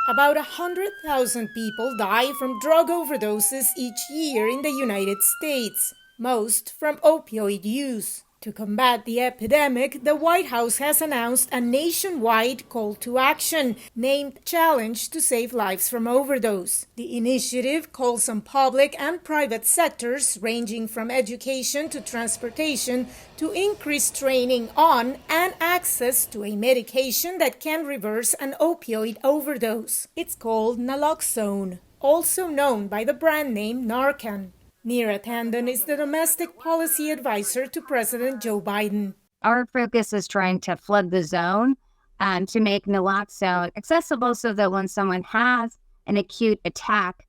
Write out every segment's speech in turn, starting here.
About 100,000 people die from drug overdoses each year in the United States, most from opioid use. To combat the epidemic, the White House has announced a nationwide call to action named Challenge to Save Lives from Overdose. The initiative calls on public and private sectors, ranging from education to transportation, to increase training on and access to a medication that can reverse an opioid overdose. It's called naloxone, also known by the brand name Narcan. Neera Tandon is the domestic policy advisor to President Joe Biden. Our focus is trying to flood the zone to make naloxone accessible so that when someone has an acute attack,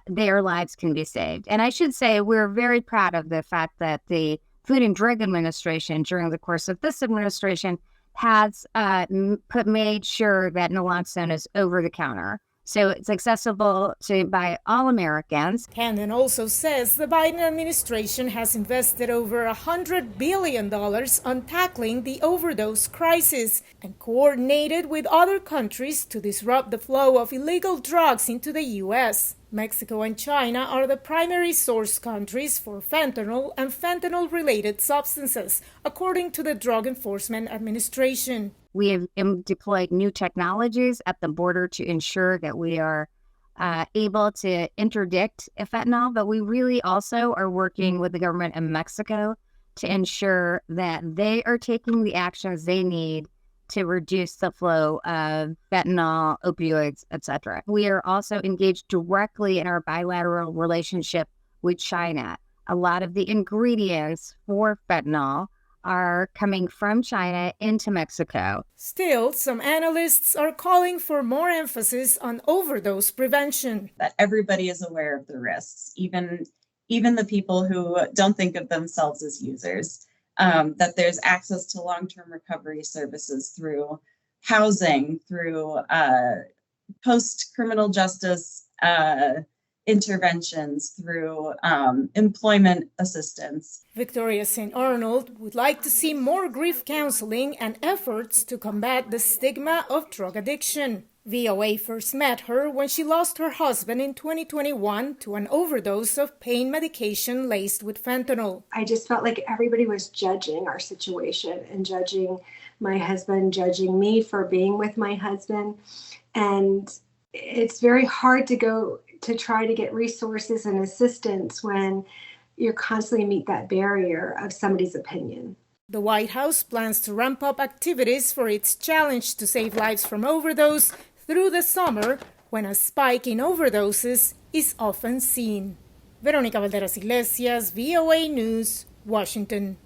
their lives can be saved. And I should say we're very proud of the fact that the Food and Drug Administration, during the course of this administration, has made sure that naloxone is over the counter. So it's accessible by all Americans. Tandon also says the Biden administration has invested over $100 billion on tackling the overdose crisis and coordinated with other countries to disrupt the flow of illegal drugs into the U.S. Mexico and China are the primary source countries for fentanyl and fentanyl-related substances, according to the Drug Enforcement Administration. We have deployed new technologies at the border to ensure that we are able to interdict fentanyl, but we really also are working with the government in Mexico to ensure that they are taking the actions they need to reduce the flow of fentanyl, opioids, etc. We are also engaged directly in our bilateral relationship with China. A lot of the ingredients for fentanyl are coming from China into Mexico. Still, some analysts are calling for more emphasis on overdose prevention. That everybody is aware of the risks, even the people who don't think of themselves as users. That there's access to long-term recovery services through housing, through post-criminal justice interventions, through employment assistance. Victoria St. Arnold would like to see more grief counseling and efforts to combat the stigma of drug addiction. VOA first met her when she lost her husband in 2021 to an overdose of pain medication laced with fentanyl. I just felt like everybody was judging our situation and judging my husband, judging me for being with my husband. And it's very hard to go to try to get resources and assistance when you're constantly meet that barrier of somebody's opinion. The White House plans to ramp up activities for its challenge to save lives from overdose through the summer, when a spike in overdoses is often seen. Veronica Balderas, Iglesias, VOA News, Washington.